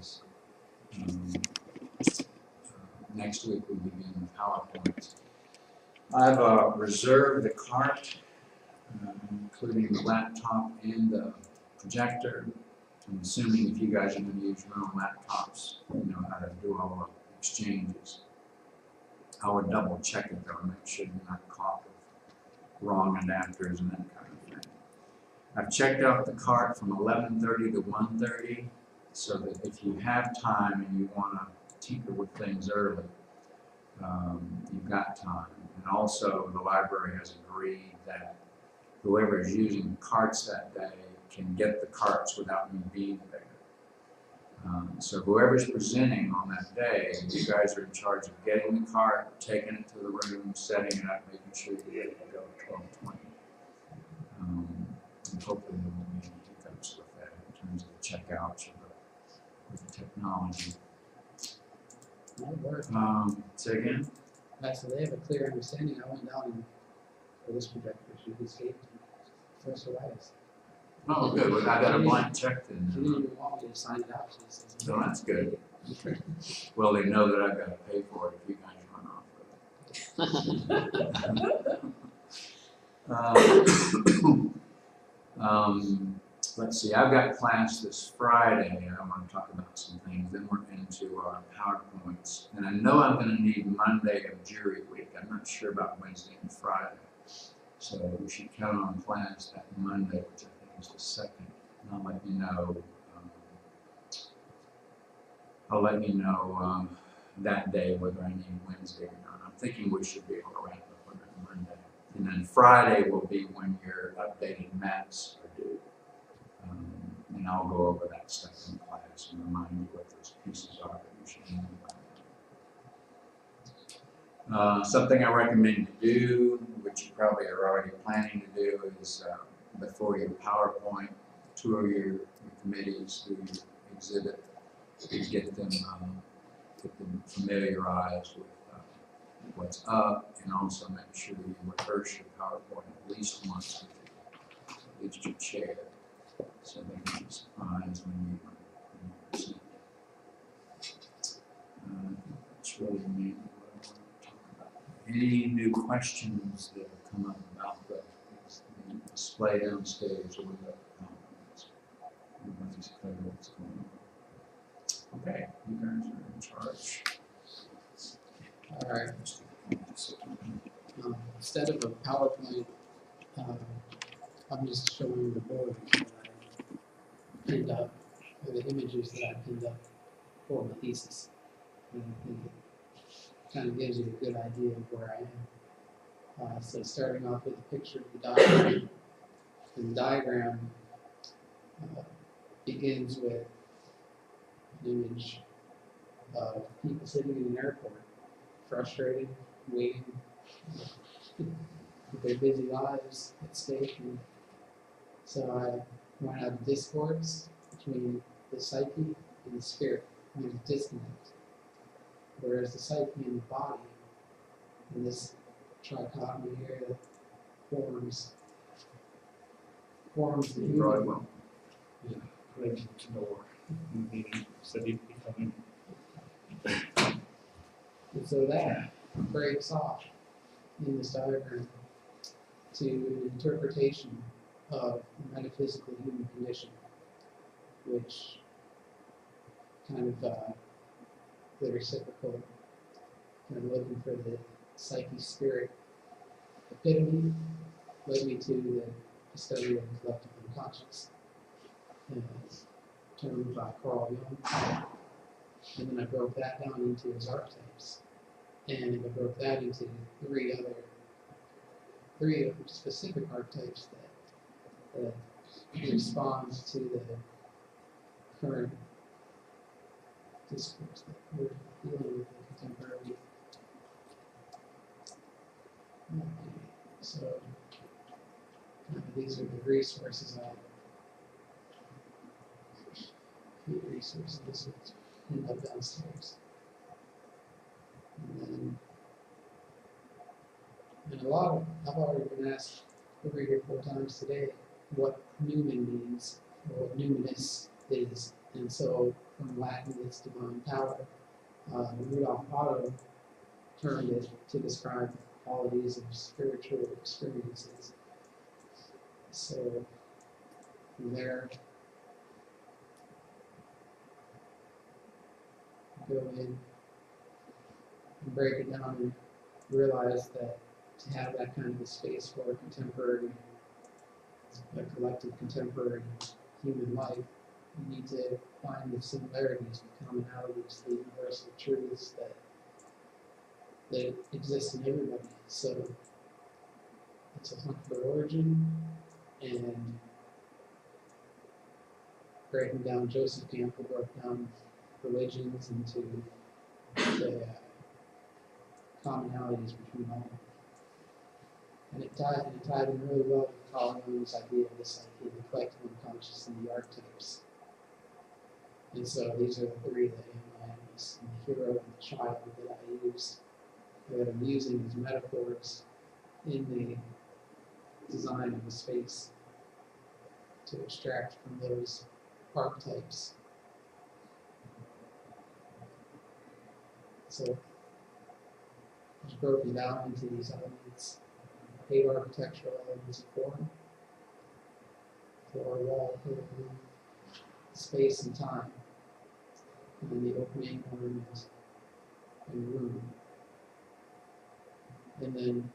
because next week we begin PowerPoint. I've reserved the cart, including the laptop and the projector. I'm assuming if you guys are going to use your own laptops, you know how to do all the exchanges. I would double check it though, make sure you're not caught with wrong adapters and that kind of thing. I've checked out the cart from 11:30 to 1:30, so that if you have time and you want to tinker with things early, you've got time. And also, the library has agreed that whoever is using the carts that day can get the carts without me being there. So whoever's presenting on that day, you guys are in charge of getting the cart, taking it to the room, setting it up, making sure you're ready to go at 12:20. And hopefully there won't be any hiccups with that in terms of the checkouts or with the technology. That'll work. Say again? So they have a clear understanding. I went down and for this projector, she just gave it to me. SOA. Oh, good. Well, I got a blank check She then. didn't even want me to sign it out. She says, So that's good. Well, they know that I've got to pay for it if you guys run off with it. Let's see, I've got class this Friday. I want to talk about some things. Then we're into our PowerPoints. And I know I'm going to need Monday of jury week. I'm not sure about Wednesday and Friday. So we should count on class that Monday, which I think is the 2nd. And I'll let you know that day whether I need Wednesday or not. I'm thinking we should be able to wrap up on that Monday. And then Friday will be when your updated maps are due. And I'll go over that stuff in class and remind you what those pieces are that you should know about. Something I recommend you do, which you probably are already planning to do, is before your PowerPoint, tour your committees, do your exhibit, get them familiarized with what's up, and also make sure you rehearse your PowerPoint at least once with at least your chair, so they can be surprised when you present. That's really mainly what I want to talk about. Any new questions that have come up about the display downstairs or the PowerPoints? Everybody's clear what's going on. Okay, you guys are in charge. all right. Instead of a PowerPoint, I'm just showing the board that I pinned up, or the images that I pinned up for my thesis. And I think it kind of gives you a good idea of where I am. So starting off with a picture of the diagram. And the diagram begins with an image of people sitting in an airport, frustrated, waiting, with their busy lives at stake. And so I went out discords between the psyche and the spirit. There's a disconnect. Whereas the psyche and the body, in this trichotomy here, forms the human. Right, well, Related to the war. So deep becoming. And so that breaks off in this diagram to an interpretation of the metaphysical human condition, which kind of the reciprocal, kind of looking for the psyche spirit epitome, led me to the study of the collective unconscious, termed by Carl Jung. And then I broke that down into his archetypes. And I broke that into three specific archetypes that respond to the current discourse that we're dealing with contemporarily. So these are the resources resources. This is pinned up downstairs. And I've already been asked 3 or 4 times today what Newman means, or what numinous is, And so from Latin, it's divine power. Rudolf Otto termed it to describe qualities of spiritual experiences. So from there, go in and break it down and realize that to have that kind of a space for a collective contemporary human life, you need to find the similarities, the commonalities, the universal truths that exist in everybody. So it's a hunt for origin, and breaking down, Joseph Campbell broke down religions into the commonalities between all of them. And it tied in really well with Carl Jung's idea of the psyche, the collective unconscious, and the archetypes. And so these are the three that Animus and the hero and the child that I used, that I'm using as metaphors in the design of the space to extract from those archetypes. So it's broken down into these elements, 8 architectural elements of form, floor, wall, pillar, room, space and time, and then the opening, ornament, and room. And then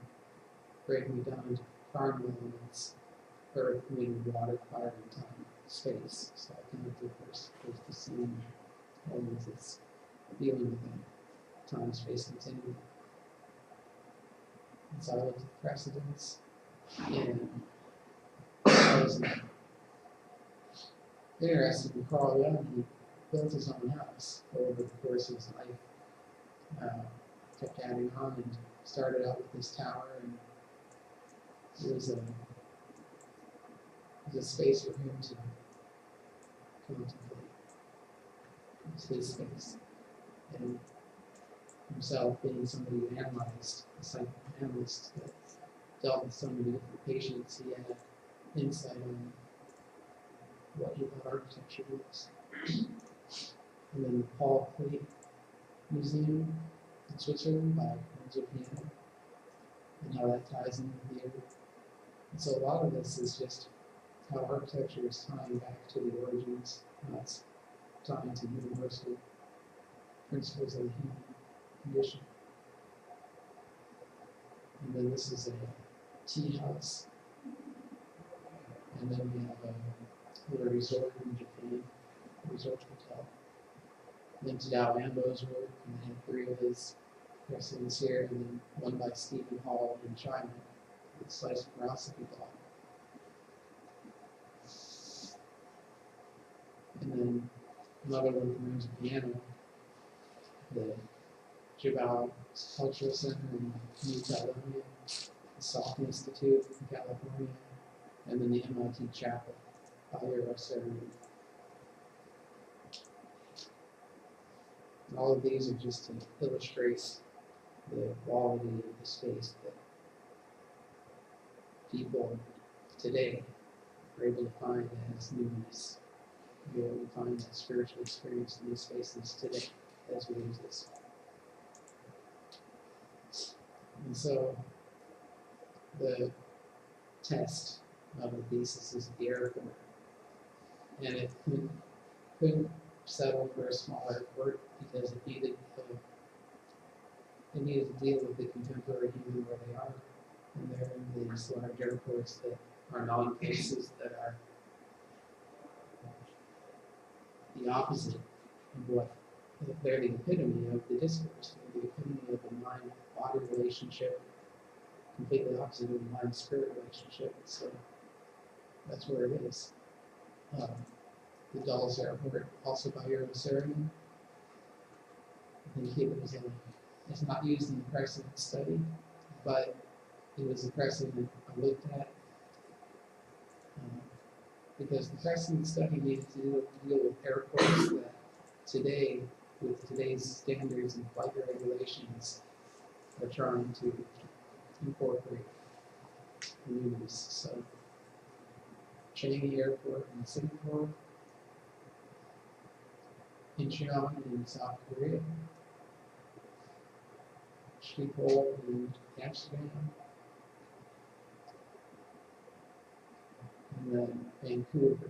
breaking it down into cardinal elements, earth, wind, water, fire, and time, space. So I kind of differs. There's the same elements that's dealing with that time, space, continuum. And so I looked at the precedents, and I was interested in Carl Jung. He built his own house over the course of his life. Kept adding on and started out with this tower, and it was a space for him to contemplate. It was his space. And himself being somebody who analyzed, a psychoanalyst that dealt with so many different patients, he had insight on what he thought architecture was. And then the Paul Klee Museum in Switzerland by Renzo Piano, and how that ties into theater. And so a lot of this is just how architecture is tying back to the origins, how it's tying to universal principles of the human condition. And then this is a tea house. And then we have a resort in Japan, a resort hotel. Linked to Dao Ambo's work, and I had 3 of his precedents here, and then one by Stephen Hall in China, with slice of philosophy block. And then another one from Renzo Piano, the Jibao Cultural Center in New Caledonia, the Salk Institute in California, and then the MIT Chapel by Ceremony. And all of these are just to illustrate the quality of the space that people today are able to find as newness. You're able to find that spiritual experience in these spaces today as we exist. And so the test of the thesis is the airport. And it couldn't settle for a small airport because it needed to deal with the contemporary human where they are. And they're in these large airports that are non-places that are the opposite of what they're the epitome of the discourse. They're the epitome of the mind-body relationship, completely opposite of the mind-spirit relationship. So that's where it is. The Dulles Airport, also by Ceremony. I think it was it's not used in the precedent study, but it was a precedent I looked at because the precedent study needed to deal with airports that today, with today's standards and flight regulations, are trying to incorporate newness. So, Changi Airport in Singapore, Incheon in South Korea, Schiphol in Amsterdam, and then Vancouver.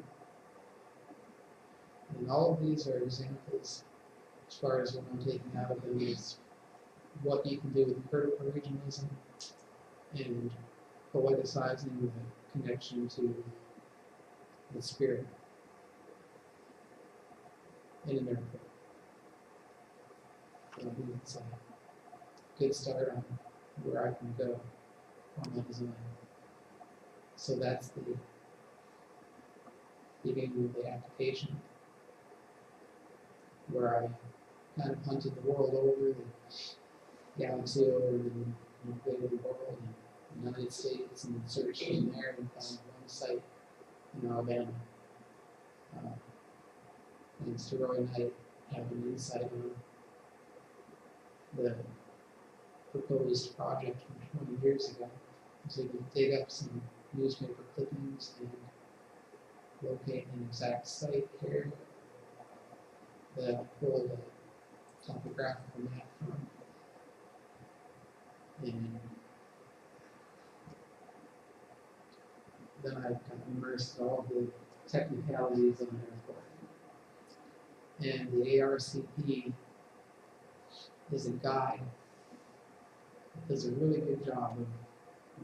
And all of these are examples, as far as what I'm taking out of them, is what you can do with critical regionalism and poeticizing the connection to the spirit in an airport. So I think it's a good start on where I can go on my design. So that's the beginning of the application, where I kind of hunted the world over, the galaxy over, and invaded the world, and the United States, and searched in there and found one site in Alabama. Thanks to Roy Knight having insight on the proposed project from 20 years ago. So you can dig up some newspaper clippings and locate an exact site here that I pulled a topographical map from. And then I kind of immersed all the technicalities of an airport. And the ARCP is a guide that does a really good job of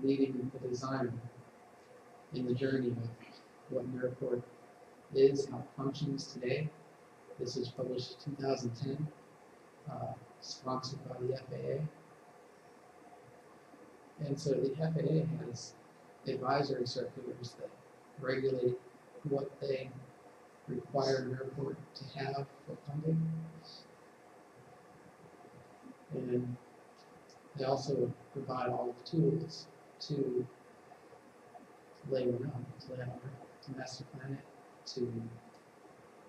leading the designer in the journey of what an airport is, how it functions today. This was published in 2010, sponsored by the FAA. And so the FAA has advisory circulars that regulate what they require an airport to have for funding. And they also provide all the tools to lay one out, to lay out a master plan it, to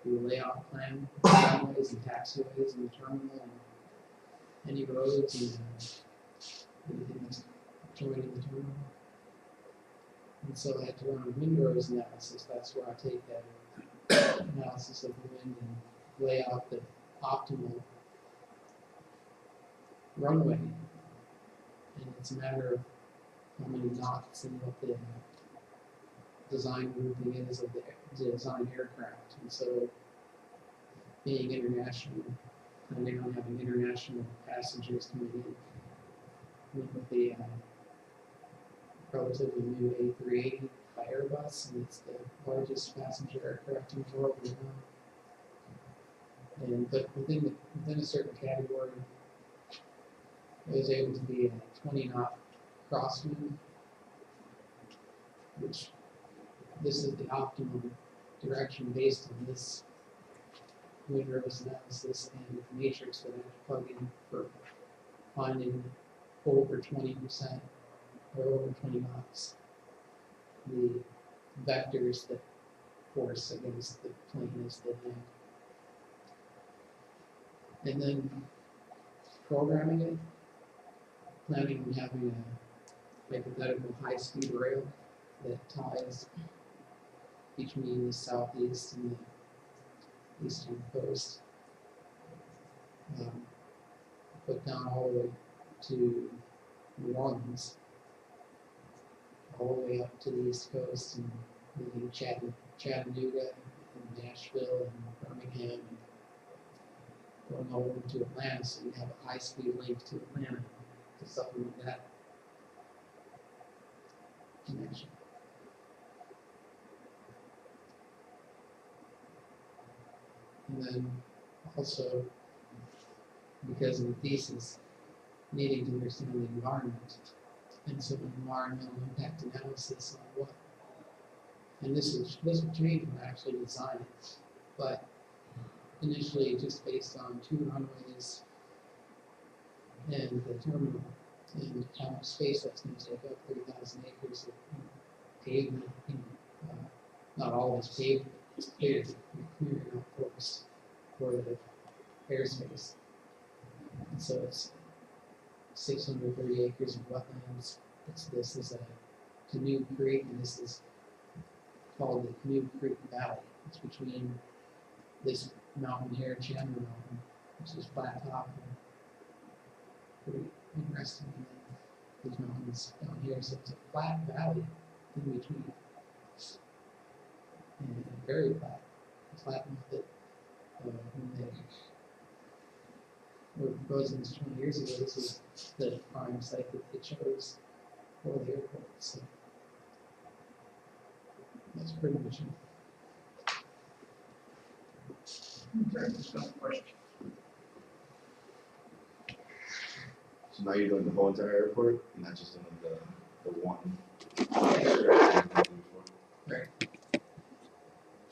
do a layout plan, runways and taxiways in the terminal, and any roads and anything that's joining the terminal. And so I had to run a windrows analysis. That's where I take that analysis of the wind and lay out the optimal runway. And it's a matter of how many knots and what the design grouping is of the design aircraft. And so being international, planning on having international passengers coming in, with the relatively new A380 by Airbus, and it's the largest passenger aircraft in the world right now. And but within a certain category, it was able to be a 20-knot crosswind, which this is the optimum direction based on this windrows analysis and the matrix that I plug in for finding over 20% or over 20 knots. The vectors that force against the plane as they land. And then programming it, planning on having a hypothetical high-speed rail that ties between the southeast and the eastern coast, put down all the way to New Orleans, all the way up to the East Coast, and leaving Chattanooga and Nashville and Birmingham, and going over to Atlanta, so you have a high-speed link to Atlanta to supplement that connection. And then also, because of the thesis, needing to understand the environment, and so environmental impact analysis on what, and this will change when I actually design it, but initially just based on 2 runways and the terminal and how much space that's going to take up, 3,000 acres of pavement, not all of it's paved, but it's cleared, you're clearing out forest for the airspace. And so it's 630 acres of wetlands. This is a Canoe Creek, and this is called the Canoe Creek Valley. It's between this mountain here, Chandler Mountain, which is flat top and pretty interesting. And then these mountains down here, so it's a flat valley in between. And very flat. Flat enough that when they were proposing this 20 years ago, this was the prime site that they chose for the airport. So that's pretty much it. Okay, just got a question. So now you're doing the whole entire airport, not just doing the one. Right.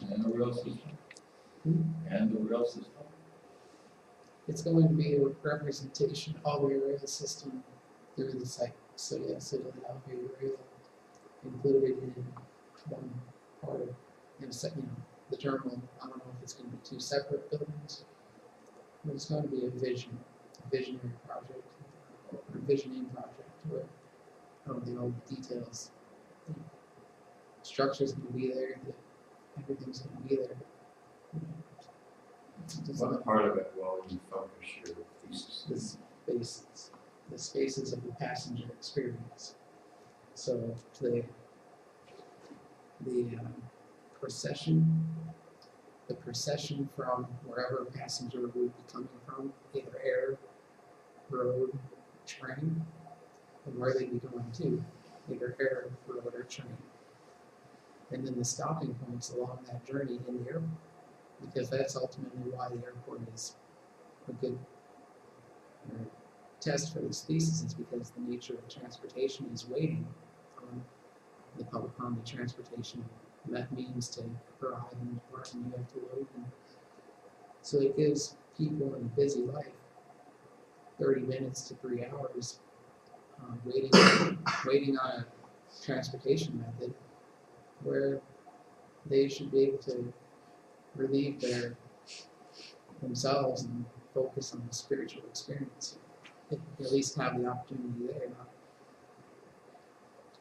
And the rail system. And the rail system. It's going to be a representation of a rail system through the site. So yes, it'll have a rail included in one part of, the terminal. I don't know if it's going to be two separate buildings, but it's going to be a visionary project, or a visioning project, where I don't know the details. The structure's going to be there, everything's going to be there. What part of it will you focus your thesis? The spaces of the passenger experience. So the procession from wherever a passenger would be coming from, either air, road, train, and where they'd be going to, either air, road, or train. And then the stopping points along that journey in the airport, because that's ultimately why the airport is a good test for this thesis, is because the nature of transportation is waiting on the public transportation means to arrive and depart, and you have to load. And so it gives people in a busy life 30 minutes to 3 hours waiting on a transportation method where they should be able to relieve themselves and focus on the spiritual experience. At least have the opportunity there,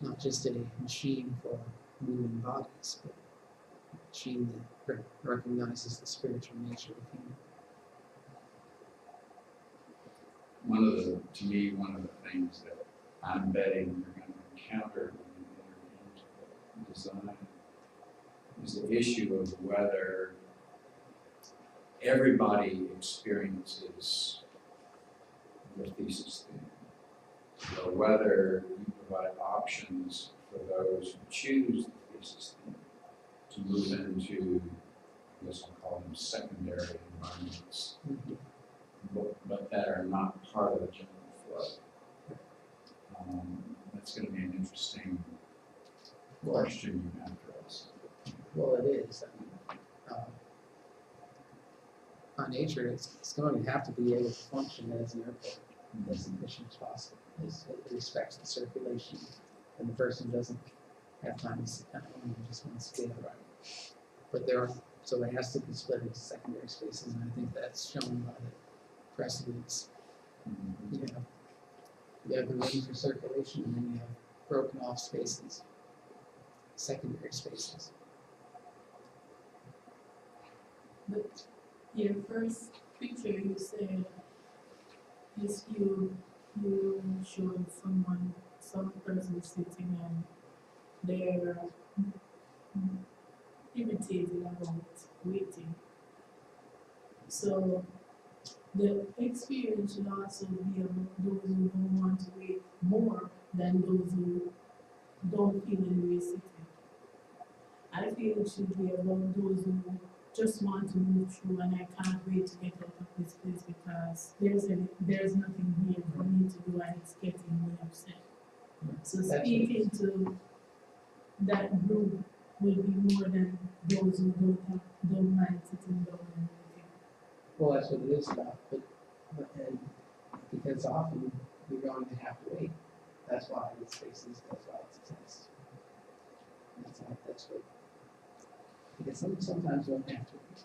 not just a machine for moving bodies, but a machine that recognizes the spiritual nature of human. To me, one of the things that I'm betting you're going to encounter when you enter into the design is the issue of whether everybody experiences the thesis theme, or whether you provide options for those who choose the thesis theme to move into, I guess I'll call them secondary environments, but that are not part of the general flow. That's going to be an interesting question you have for us. Well, it is. By nature, it's going to have to be able to function as an airport as efficient as possible. It respects the circulation, and the person doesn't have time to sit down and just wants to get right. But so it has to be split into secondary spaces, and I think that's shown by the precedents. You have the room for circulation, and then you have broken off spaces, secondary spaces. But your first picture, you said, is you showed some person sitting and they're irritated about waiting. So the experience should also be about those who don't want to wait more than those who don't feel any way sitting. I feel it should be about those who just want to move through, and I can't wait to get out of this place because there's nothing here for me to do, and it's getting me upset. So speaking to that group will be more than those who don't mind sitting down and waiting. Well, that's what it is about, but because often you're going to have to wait. That's why it's spaces. That's why it's a test. That's what. Because sometimes you don't have to wait.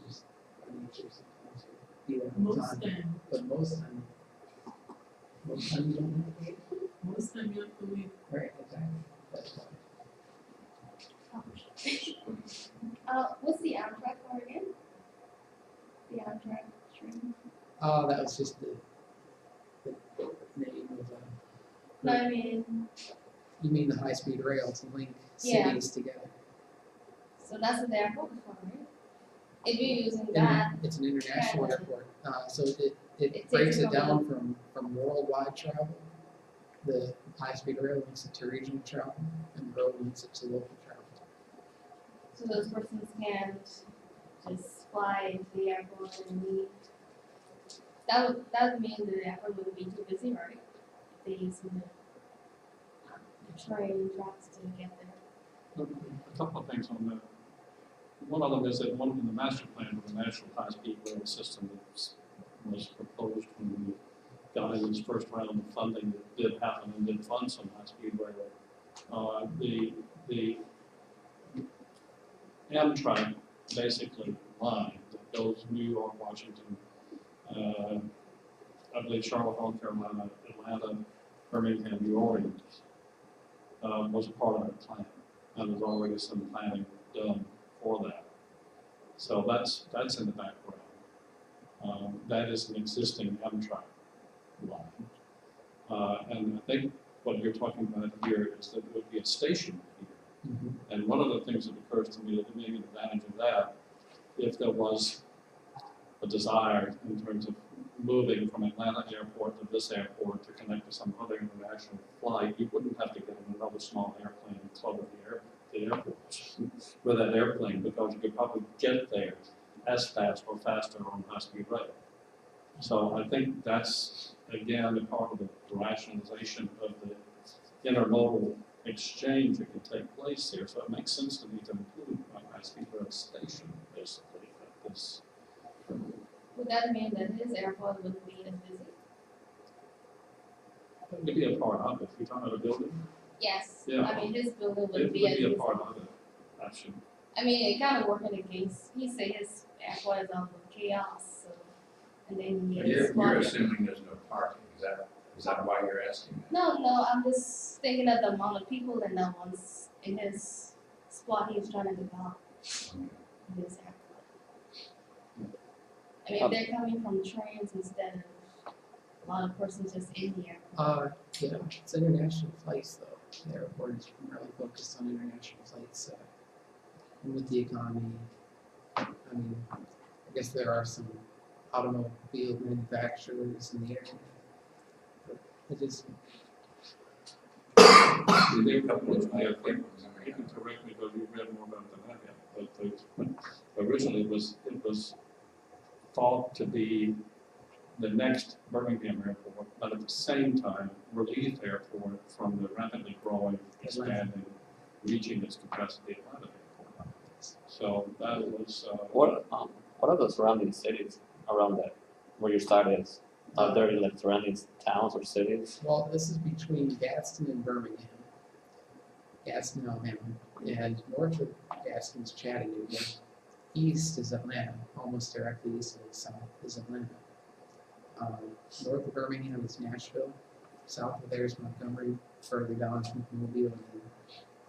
Just by nature, sometimes you have time. But most time you don't have to wait. Most time you have to wait. Right, exactly. That's why. What's the Amtrak for again? the Amtrak train? That was just the name of No, I mean, you mean the high-speed rail to link Yeah. cities together? so that's what the airport is for, right? If you're using And that, it's an international Canada. airport, so It it breaks takes it it down from worldwide travel. The high-speed rail links it to regional travel, and the road links it to local travel. so those persons can't just fly into the airport and leave. That would mean the airport would be too busy, right? If they use the train tracks to get there. A couple of things on that. One of them is that one in the master plan of the national high-speed rail system that was proposed when we got in this first round of funding that did happen and did fund some high-speed rail. The Amtrak basically line that goes New York, Washington, I believe Charlotte, North Carolina, Atlanta, Birmingham, New Orleans, was part of that plan. And there's already some planning done for that. So that's in the background. That is an existing Amtrak line. And I think what you're talking about here is that there would be a station here. And one of the things that occurs to me that may be an advantage of that, if there was a desire in terms of moving from Atlanta airport to this airport to connect to some other international flight, you wouldn't have to get in another small airplane and club at the airport with that airplane, because you could probably get there as fast or faster on high-speed rail. So I think that's, again, a part of the rationalization of the intermodal exchange that can take place here. So it makes sense to me to include a high-speed rail station, basically, at this. Would that mean that his airport would be as busy? It would be a part of it. If you're talking about a building, Yes. Yeah. I mean, his building it would would be as be a busy. part of it, actually. I mean, it kind of working against, he said his airport is on chaos, so, and then he You're spotted. assuming there's no parking, is that why you're asking that? No, I'm just thinking of the amount of people in that one's, in his spot he's trying to develop in his airport. I mean, if they're coming from trains instead of a lot of persons just in the airport. Yeah, it's international flights though. The airport is primarily focused on international flights. And with the economy, I mean, I guess there are some automobile manufacturers in the area. But it is, There are a couple of airplanes. You can correct me, because you've read more about it than I have. But originally it was thought to be the next Birmingham airport, but at the same time, relief airport from the rapidly growing, expanding, reaching its capacity Atlanta airport. So that was, What are the surrounding cities around that, where you started? Are there like surrounding towns or cities? well, this is between Gadsden and Birmingham. Gadsden, Alabama, and north of Gadsden is Chattanooga. East is Atlanta, almost directly east of the south is Atlanta. North of Birmingham is Nashville. South of there is Montgomery. Further down is Mobile, and then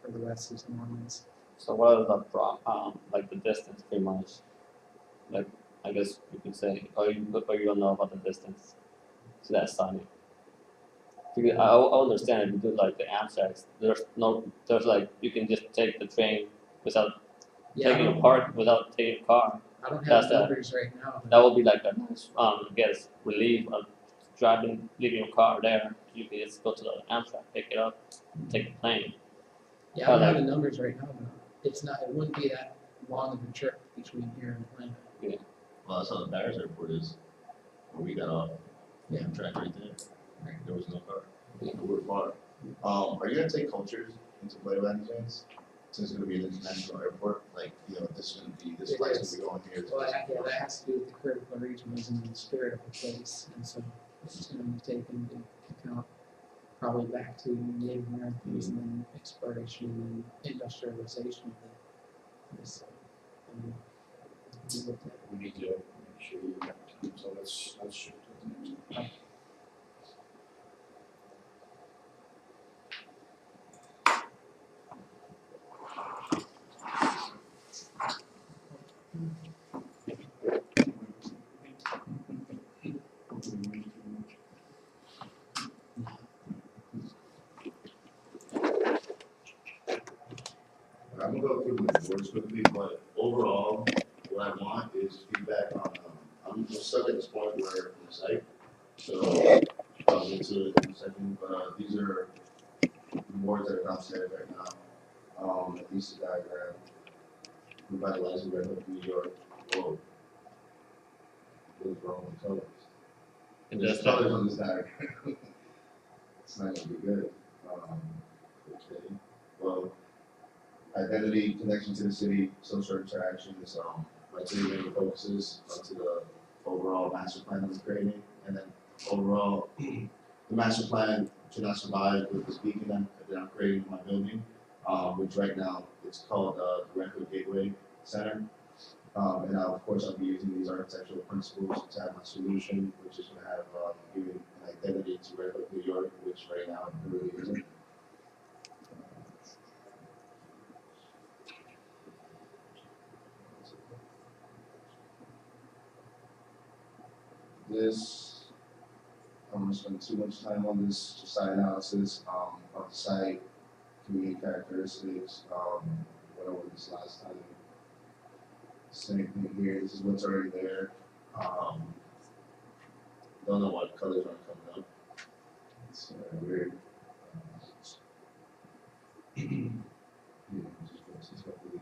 further west is New Orleans. So what are the like the distance pretty much? Like I guess you could say, or you don't know about the distance to that side. Because I understand if you do like the Amtrak, there's like you can just take the train without taking a park, without taking a car. I don't That's have that. numbers right now. That would be like a nice, I guess, relief of leaving your car there. You can just go to the Amtrak, pick it up, take the plane. Yeah, I don't have the numbers right now, but it wouldn't be that long of a trip between here and Atlanta. Well, that's how the Paris airport is, where we got off. Yeah. Track right there. Right. There was no car. We were far. Are you gonna take cultures into play by any chance? Since it's gonna be an international airport, like, this is gonna be, this It flight's is. gonna be going here. Well, that has to do with the critical regionalism and the spirit of the place, and so it's going to take into account probably back to Native Americans and then exploration and industrialization of this. We need to make sure you have time, so let's shift to the next one. go through my boards quickly, but overall, what I want is feedback on, I'm stuck at this point where I'm the site, so I'll get to it in a second, but these are the boards that are downstairs right now. The Thesis diagram, revitalizing Red Hook, New York. Whoa. What is wrong with colors? There's colors on this diagram. It's not gonna be good. Okay. Well, identity, connection to the city, social interactions, my city mainly focuses onto the overall master plan that we're creating, and then overall, the master plan should not survive with this beacon that I'm creating in my building, which right now it's called the Red Hook Gateway Center. And now, of course, I'll be using these architectural principles to have my solution, which is going to have giving an identity to Red Hook, New York, which right now it really isn't. This, I'm going to spend too much time on this site analysis of the site, community characteristics, went over this last time. Same thing here, this is what's already there. Don't know what colors aren't coming up. It's weird. Yeah, just hopefully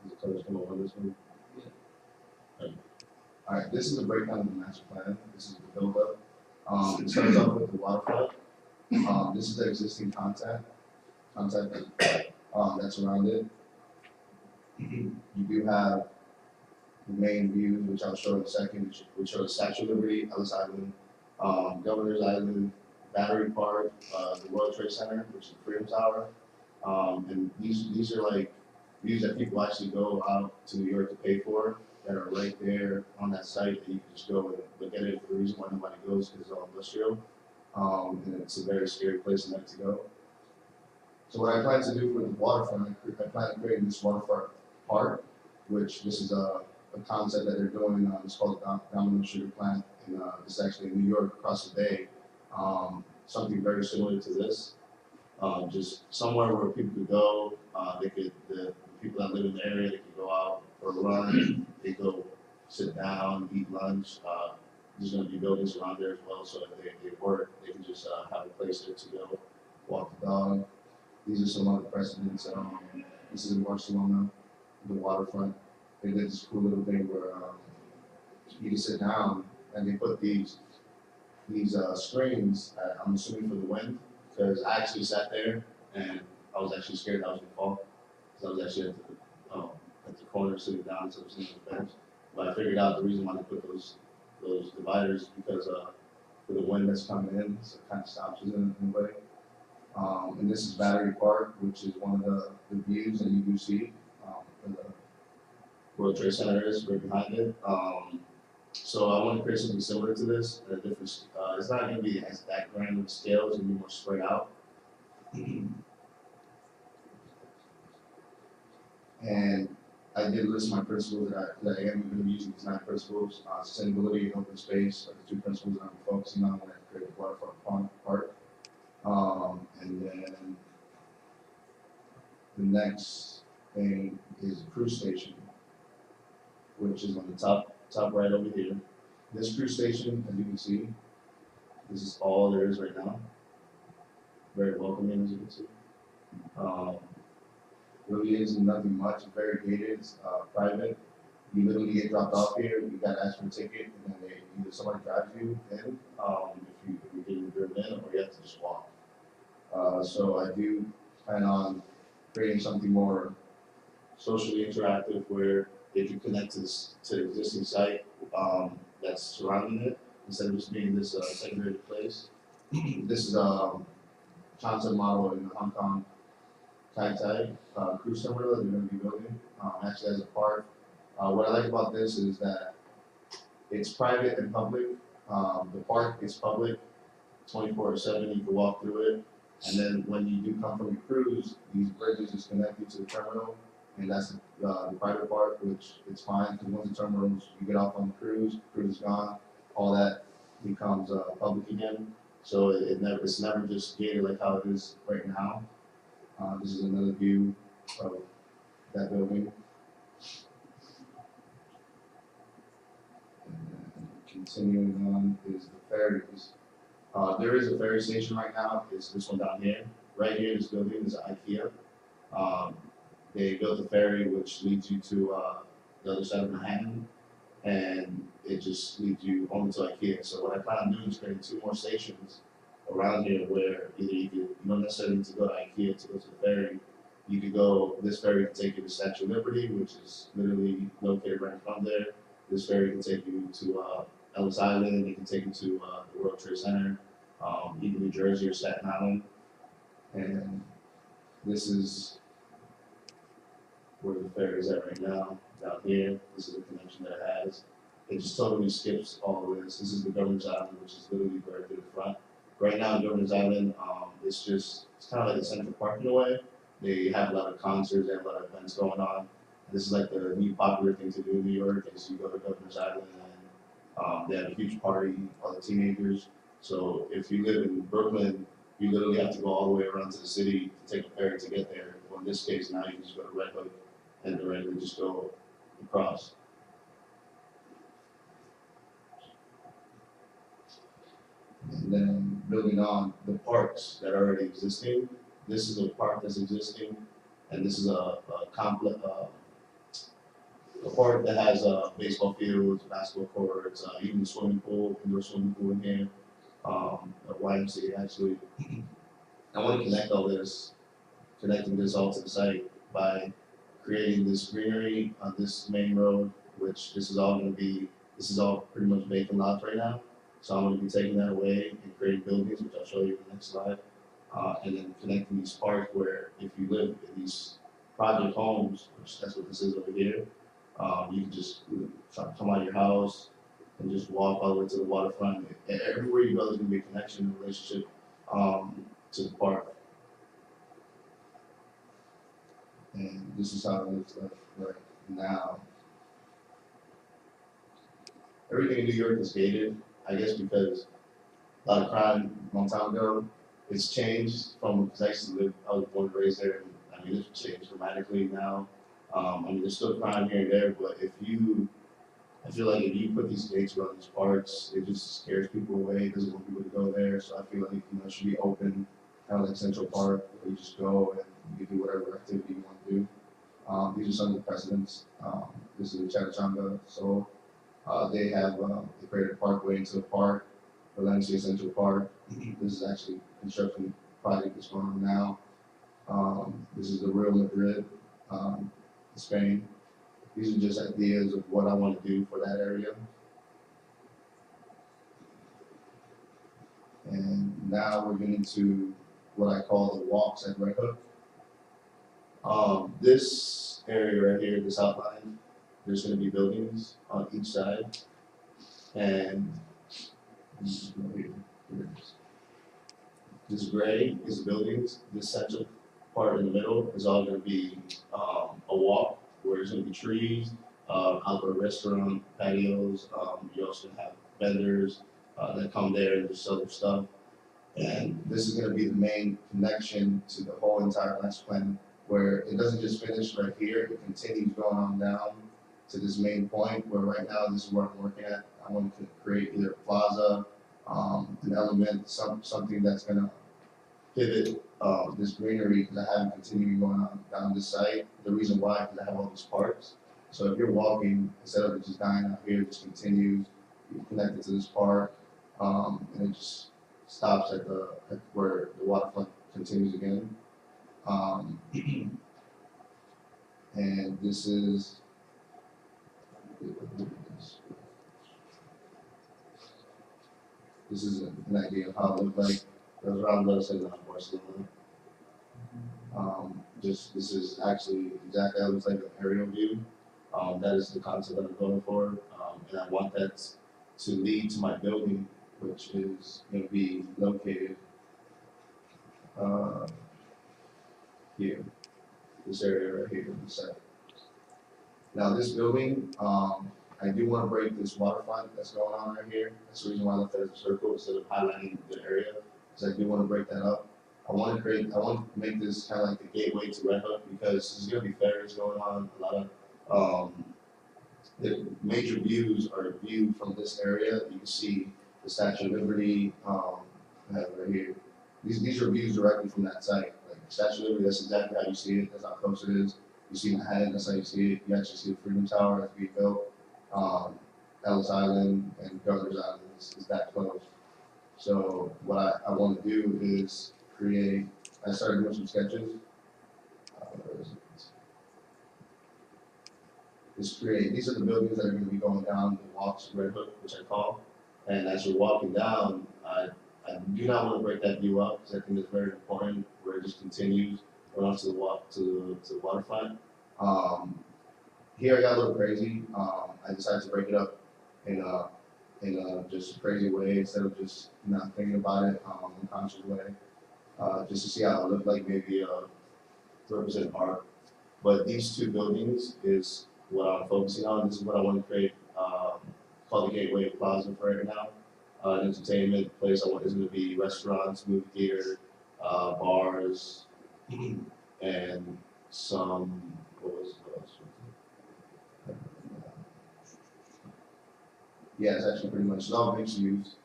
the colors come over this one. Yeah. Alright, this is a breakdown of the master plan. This is the build-up. It starts off with the waterfront. This is the existing content that's around it. You do have the main views, which I'll show in a second, which show the Statue of Liberty, Ellis Island, Governor's Island, Battery Park, the World Trade Center, which is the Freedom Tower. And these are like views that people actually go out to New York to pay for, that are right there on that site that you can just go and look at it. The reason why nobody goes is because it's all industrial. And it's a very scary place not to go. So what I plan to do for the waterfront, I plan to create this waterfront park, which this is a concept that they're doing. It's called the Domino Sugar Plant, and it's actually in New York, across the bay. Something very similar to this, just somewhere where people could go. The people that live in the area, they could go out for a run. They go sit down, eat lunch. There's going to be buildings around there as well, so if they work, they can just have a place there to go walk the dog. These are some other precedents. This is in Barcelona, the waterfront. They did this cool little thing where you can sit down, and they put these screens, I'm assuming for the wind, because I actually sat there and I was actually scared I was going to fall. So I was actually at the corner sitting down, so I was sitting on the bench. But I figured out the reason why they put those dividers, because for the wind that's coming in, so it kind of stops us in a way. And this is Battery Park, which is one of the views that you do see. The World Trade Center is right behind it. So I want to create something similar to this, a different. It's not going to be as that grand of scale. It's going to be more spread out. And I did list my principles that I am going to be using these 9 principles: sustainability and open space are the 2 principles that I'm focusing on when I create a waterfront park. And then the next thing is a cruise station, which is on the top right over here. This cruise station, as you can see, this is all there is right now. Very welcoming, as you can see. Really isn't nothing much, very gated, it's private. You literally get dropped off here, you gotta ask for a ticket, and then either somebody drives you in, if you're getting driven in, or you have to just walk. So I do plan on creating something more socially interactive where they can connect to the existing site that's surrounding it, instead of just being this segregated place. This is a concept model in the Hong Kong Tai cruise terminal that they're going to be building, actually as a park. What I like about this is that it's private and public. The park is public, 24/7, you can walk through it. And then when you do come from your cruise, these bridges just connect you to the terminal, and that's the private part, which it's fine, because once the terminals, you get off on the cruise is gone, all that becomes public again. So it's never just gated like how it is right now. This is another view of that building. And then continuing on is the ferries. There is a ferry station right now, it's this one down here. Right here, this building is IKEA. They built a ferry which leads you to the other side of Manhattan, and it just leads you only to IKEA. So what I plan on doing is creating 2 more stations around here where either you don't necessarily need to go to IKEA to go to the ferry. You could go, this ferry can take you to Statue of Liberty, which is literally located right in front of there. This ferry can take you to Ellis Island, it can take you to the World Trade Center, even New Jersey or Staten Island. And this is where the ferry is at right now, down here. This is the connection that it has. It just totally skips all of this. This is the Governor's Island, which is literally right to the front. Right now, Governor's Island, it's kind of like a central park in a way. They have a lot of concerts, they have a lot of events going on. This is like the new popular thing to do in New York, is you go to Governor's Island and they have a huge party, all the teenagers. So if you live in Brooklyn, you literally have to go all the way around to the city to take a ferry to get there. Well, in this case, now you just go to Red Hook and directly just go across. And then building on the parks that are already existing. This is a park that's existing, and this is a complex, a park that has baseball fields, basketball courts, even a swimming pool, indoor swimming pool in here, a YMCA actually. I want to connect all this, connecting this all to the site by creating this greenery on this main road, which this is all pretty much vacant lots right now. So I'm going to be taking that away and creating buildings, which I'll show you in the next slide. And then connecting these parks where if you live in these project homes, which that's what this is over here, you can just come out of your house and just walk all the way to the waterfront. And everywhere you go, there's going to be a connection and relationship to the park. And this is how it looks like right now. Everything in New York is gated, I guess because a lot of crime a long time ago. It's changed from, because I was born and raised there, and I mean, it's changed dramatically now. I mean, there's still crime here and there, but I feel like if you put these gates around these parks, it just scares people away, it doesn't want people to go there, so I feel like, it should be open, kind of like Central Park, where you just go and you can do whatever activity you want to do. These are some of the precedents. This is the Chattachanga, so they created a parkway into the park, Valencia Central Park. This is actually a construction project that's going on now. This is the Real Madrid, Spain. These are just ideas of what I want to do for that area. And now we're getting to what I call the walks at Red Hook. This area right here, this outline, there's going to be buildings on each side. And this gray is the buildings. This central part in the middle is all going to be a walk where there's going to be trees, outdoor restaurant, patios. You also have vendors that come there and just sell their stuff. And this is going to be the main connection to the whole entire master plan, where it doesn't just finish right here, it continues going on down to this main point, where right now this is where I'm working at. I want to create either a plaza, an element, something that's going to pivot this greenery, because I have it continuing going on down this site. The reason why, because I have all these parks. So if you're walking, instead of it just dying out here, it just continues, you're connected to this park, and it just stops at where the waterfront continues again. And this is an idea of how it looked like. It was around the other side of Barcelona. This is actually exactly how it looks like an aerial view. That is the concept that I'm going for, and I want that to lead to my building, which is going to be located here, this area right here on the site. Now this building, I do want to break this waterfront that's going on right here. That's the reason why I left it as a circle instead of highlighting the area, because I do want to break that up. I want to make this kind of like the gateway to Red Hook because there's gonna be fairs going on, a lot of, the major views are viewed from this area. You can see the Statue of Liberty, I have it right here. These are views directly from that site. Like Statue of Liberty, that's exactly how you see it, that's how close it is. You see Manhattan, that's how you see it. You actually see the Freedom Tower that's being built. Ellis Island and Governor's Island is that close. So what I want to do is create, I started doing some sketches. Where is it? Is create, these are the buildings that are going to be going down the walks of Red Hook, which I call. And as you're walking down, I do not want to break that view up because I think it's very important where it just continues going on to the walk to the waterfront. Here I got a little crazy. I decided to break it up in a just crazy way instead of just not thinking about it in a conscious way, just to see how it looked like maybe to represent art. But these two buildings is what I'm focusing on. This is what I want to create, called the Gateway Plaza for right now. An entertainment place. I want is going to be restaurants, movie theater, bars, and some. What else? Yeah, it's actually pretty much all mixed use.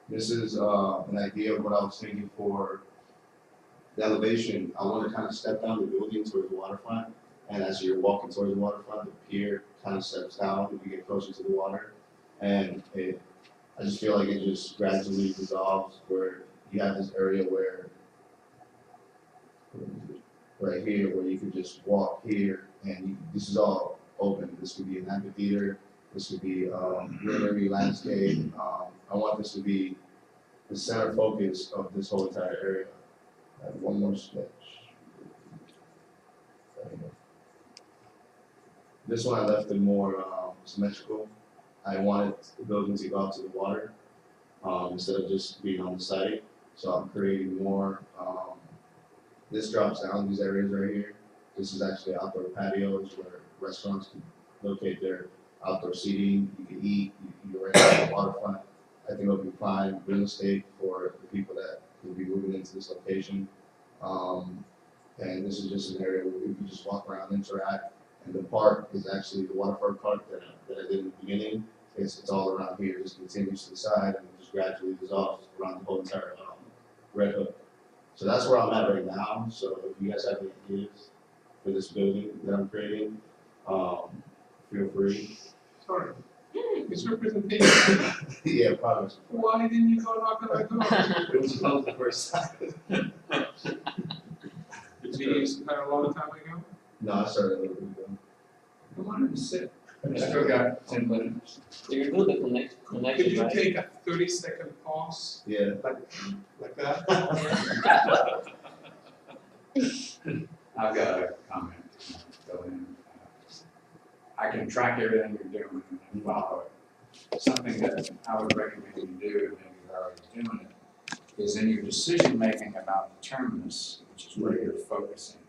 This is an idea of what I was thinking for the elevation. I want to kind of step down the building towards the waterfront, and as you're walking towards the waterfront, the pier kind of steps down as you get closer to the water, and I just feel like it just gradually dissolves where you have this area where, right here, where you could just walk here, and this is all open. This could be an amphitheater. This could be greenery, landscape. I want this to be the center focus of this whole entire area. One more sketch. This one I left it more symmetrical. I wanted the building to go out to the water instead of just being on the site. So I'm creating more. This drops down these areas right here. This is actually outdoor patios where restaurants can locate their outdoor seating. You can eat. You're right on the waterfront. I think it'll be fine real estate for the people that will be moving into this location. And this is just an area where we can just walk around, interact. And the park is actually the waterfront park that I did in the beginning. It's all around here. It just continues to the side and just gradually dissolves around the whole entire Red Hook. So that's where I'm at right now. So if you guys have any ideas for this building that I'm creating, feel free. Sorry, it's your presentation. Yeah, progress. Why didn't you go knock on my door? It was closed the first time. Did you start a long time ago? No, I started a little bit ago. I wanted to sit. I still got 10 minutes. You're doing the Could connection, you right? take a 30-second pause? Yeah. Like that? I've got a comment. Go in. I can track everything you're doing and follow it. Something that I would recommend you do, and maybe you're already doing it, is in your decision making about the terminus, which is where you're focusing.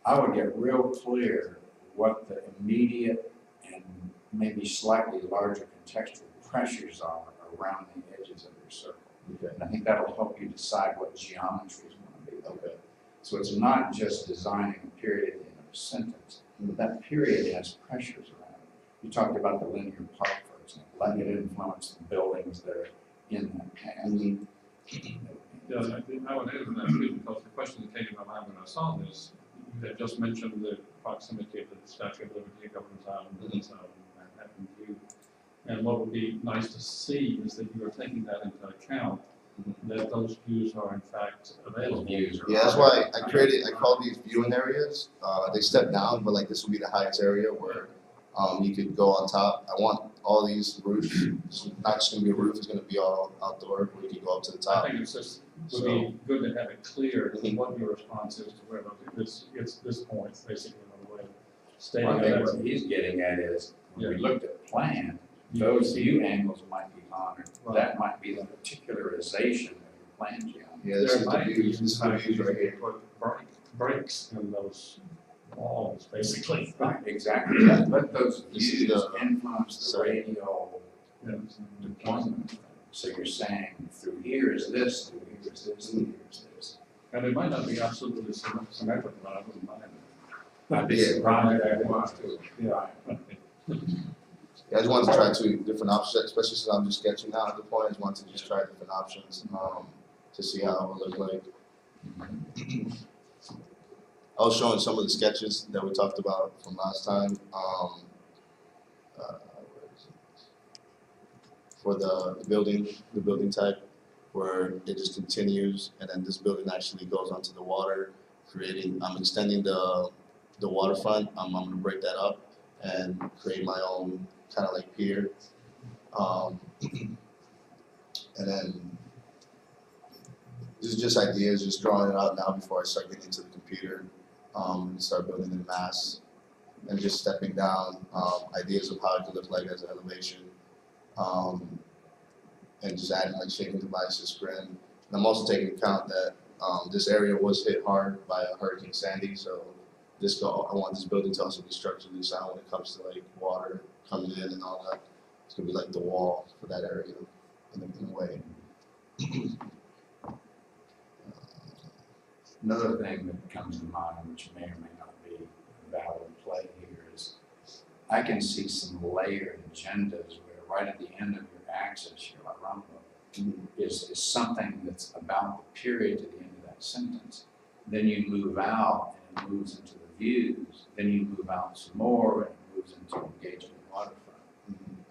I would get real clear what the immediate and maybe slightly larger contextual pressures are around the edges of your circle. Okay. And I think that'll help you decide what geometry is going to be. Okay. So it's not just designing a period at the end of a sentence, but that period has pressures around it. You talked about the linear park, for example, letting it influence the buildings that are in that path. Yeah, I would add to that too, because the question that came to my mind when I saw this, you had just mentioned the proximity of the Statue of Liberty, Governor's Island, Business Island, Manhattan View. And what would be nice to see is that you are taking that into account, that those views are in fact available. Yeah, that's why I call these viewing areas. They step down, but like this will be the highest area where you could go on top. I want all these roofs, it's not just gonna be a roof, it's gonna be all outdoor where you can go up to the I top. think it's just, would be good to have it clear what your response is to where it's this point, basically, another way of stating Well, I think it. what he's getting at is, when we Yeah. looked at plan, those view angles might be honored. Right. That might be the particularization of your plan geometry. Yeah, this There is the might be views, this is the times views you right can here. put breaks in those walls, basically. Right, exactly. Let those This is views the- influence the sorry. radial Yeah. deployment. So you're saying through here is this, through here is this, through here is this. And it might not be absolutely symmetrical, but I wouldn't mind. I'd be surprised if it was too. Yeah. Yeah, I just wanted to try two different options, especially since I'm just sketching now at the point. I just wanted to just try different options to see how it would look like. I was showing some of the sketches that we talked about from last time. For the building type, where it just continues, and then this building actually goes onto the water, creating. I'm extending the waterfront. I'm going to break that up and create my own kind of like pier. And then this is just ideas, just drawing it out now before I start getting into the computer and start building in mass, and just stepping down ideas of how it could look like as an elevation. And just adding like shading devices, grid. And I'm also taking into account that this area was hit hard by Hurricane Sandy, so I want this building to also be structurally sound when it comes to like water coming in and all that. It's gonna be like the wall for that area in a way. Another thing that comes to mind, which may or may not be a valid play here, is I can see some layered agendas where right at the end of your axis, your rumbo, is something that's about the period to the end of that sentence. Then you move out and it moves into the views. Then you move out some more and it moves into engagement waterfront.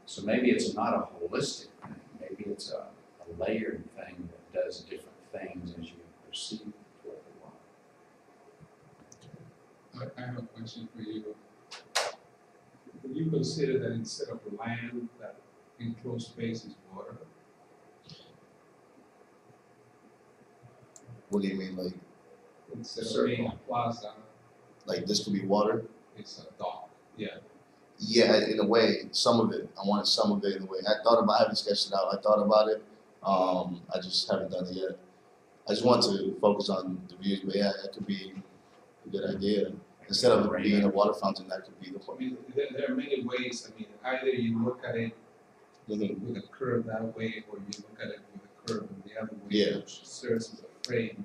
So maybe it's not a holistic thing. Maybe it's a layered thing that does different things as you proceed toward the water. I have a question for you. Would you consider that instead of land, that enclosed space is water? What do you mean, like Instead of being a plaza, like this could be water? it's a dock, yeah. Yeah, in a way, some of it. I wanted some of it in a way. I haven't sketched it out. I thought about it. I just haven't done it yet. I just want to focus on the views, but yeah, that could be a good idea. Instead of it being a water fountain, that could be the I point. mean, there are many ways. I mean, either you look at it with a curve that way, or you look at it with a curve in the other way, Yeah. which serves as a frame.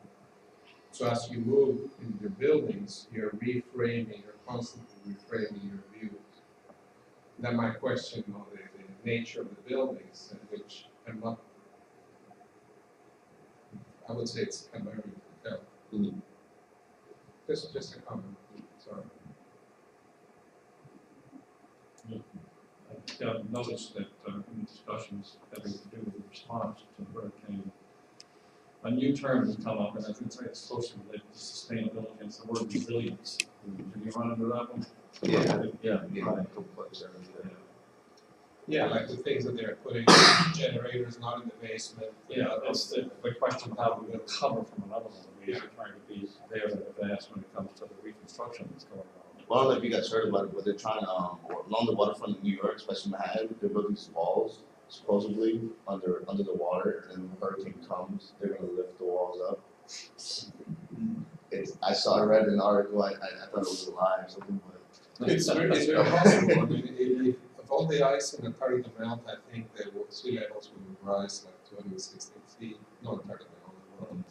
So as you move in your buildings, you're reframing, you're constantly reframing your views. Then my question on the nature of the buildings, which I'm not, I would say it's kind of very tell. Just a comment, sorry. I've noticed that in discussions having to do with the response to the hurricane, a new term has come up, and I think it's closely related to sustainability, and it's the word resilience. Can you run into that one? Yeah. Right. Yeah, like the things that they're putting, generators not in the basement. Yeah, it's the question of how we recover from another one. We are trying to be there in advance when it comes to the reconstruction that's going on. Well, I don't know if you guys heard about it, but they're trying to, along the waterfront in New York, especially Manhattan, they're building these walls, supposedly, under the water, and when the hurricane comes, they're gonna lift the walls up. I read an article, I thought it was a lie or something, but. It's very possible. I mean, if all the ice in Antarctica melt, I think the sea levels will rise like 260 feet, not Antarctica, all the world.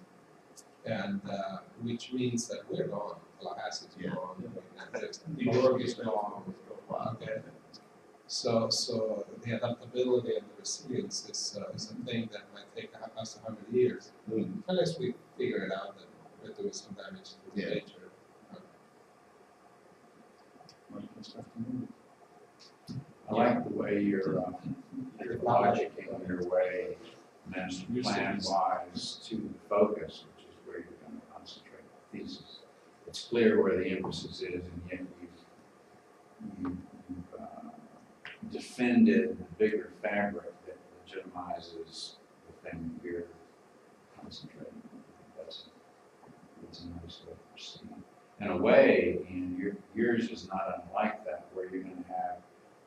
And which means that we're gone. Tallahassee's gone. New York is gone. Okay. So the adaptability and the resilience is a thing that might take us 100 years, unless we figure it out that we're doing some damage to nature. I like the way you're logicking your way, master plan wise, to the focus, which is where you're going to concentrate the thesis. It's clear where the emphasis is, and yet you've defended the bigger fabric that legitimizes the thing that you're concentrating on. That's a nice way to proceed. In a way, and yours is not unlike that, where you're going to have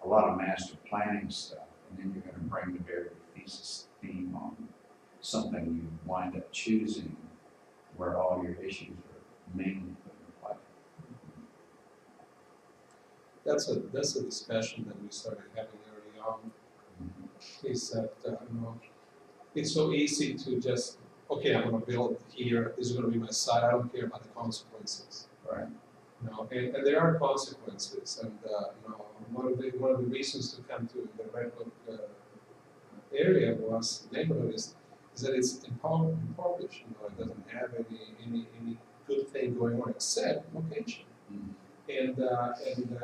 a lot of master planning stuff, and then you're going to bring the very thesis theme on something you wind up choosing where all your issues are mainly put in play. That's a discussion that we started having early on. Is that it's so easy to just, okay, I'm gonna build here, this is gonna be my site, I don't care about the consequences. Right. You know, and there are consequences, and, you know, one of the reasons to come to the Red Hook, area was, neighborhood is that it's impoverished, you know, it doesn't have any good thing going on except location. And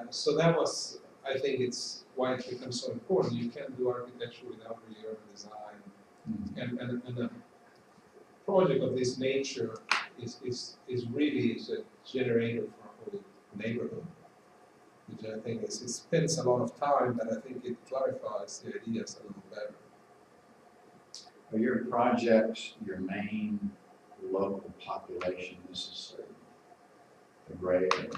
so that was, I think it's why it becomes so important. You can't do architecture without really urban design. And a project of this nature is really a generator for a whole neighborhood, which I think it spends a lot of time, but I think it clarifies the ideas a little better. For your projects, your main local population is the gray area.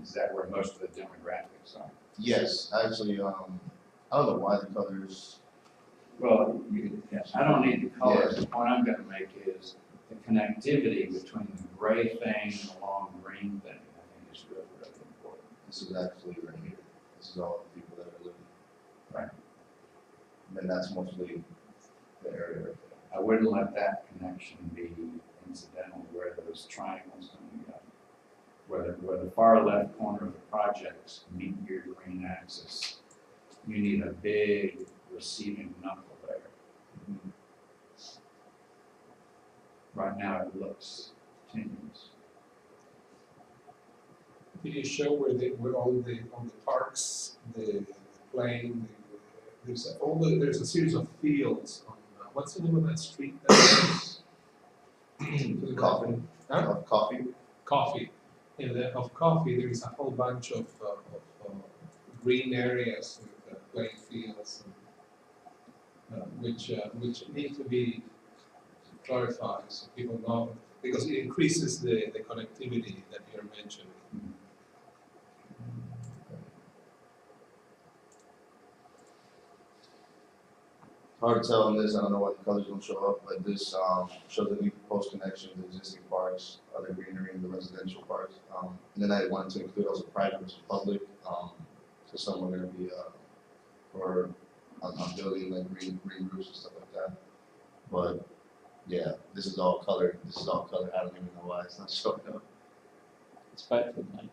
Is that where most of the demographics are? Yes, actually, I don't know why the colors. Well, yes, I don't need the colors. The point I'm gonna make is the connectivity between the gray thing and the long green thing, I think is really, really important. This is actually right here. This is all the people that are living. Right. And that's mostly the area right there. I wouldn't let that connection be incidental where those triangles come together. Where the far left corner of the projects meet your green axis, you need a big receiving knuckle there. Right now it looks tenuous. Did you show where all the parks, the plain, there's a series of fields on, what's the name of that street? Coffee. Huh? Coffee. Coffee. Of coffee, there is a whole bunch of green areas with playing fields, which need to be clarified so people know, because it increases the connectivity that you're mentioning. Hard to tell on this, I don't know why the colors don't show up, but this shows the new proposed connections, the existing parks, other greenery in the residential parks. And then I wanted to include also private versus public, so some are gonna be for on building like green roofs and stuff like that. But yeah, this is all colored. I don't even know why it's not showing up. It's quite good, man.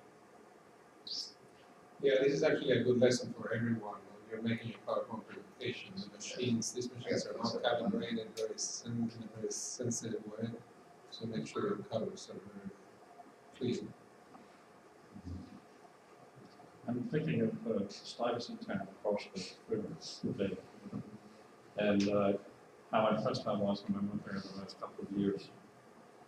Yeah, this is actually a good lesson for everyone. When you're making your PowerPoint presentation, these machines are not calibrated in a very sensitive way. So make sure your colors are very clear. I'm thinking of Stuyvesant Town across the river today. And how impressed I was when I went there in the last couple of years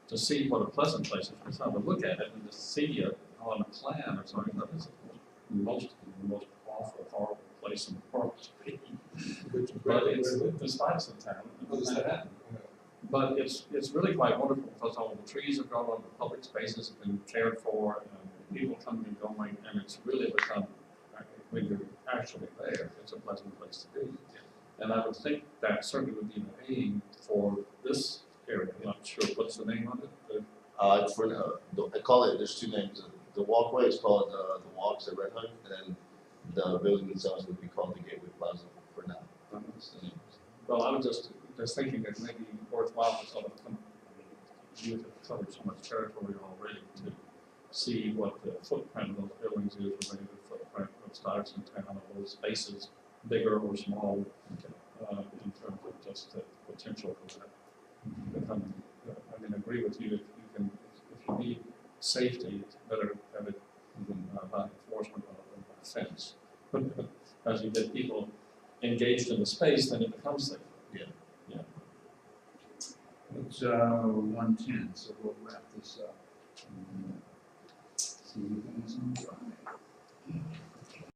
to see what a pleasant place it is. I would look at it and to see it on a plan or something. That is the most awful, horrible place in the world to be. But it's Stuyvesant Town. What does that happen? But it's really quite wonderful because all the trees are grown, the public spaces have been cared for, and people coming and going, and it's really become, when you're actually there, it's a pleasant place to be. And I would think that certainly would be an aim for this area. I'm not sure what's the name of it. It's for I call it. There's two names. The walkway is called the Walks at Red Hook, and then the building itself would be called the Gateway Plaza for now. That's the name. Well, I was just thinking it may be worthwhile to sort of you have covered so much territory already to see what the footprint of those buildings is related to the footprint of Stuyvesant Town, of those spaces, bigger or small, in terms of just the potential for that becoming. I mean, I agree with you. If you need safety, it's better have it by enforcement rather than by fence. But as you get people engaged in the space, then it becomes safer. Yeah. Yeah. It's 1:10, so we'll wrap this up. See you guys on Friday.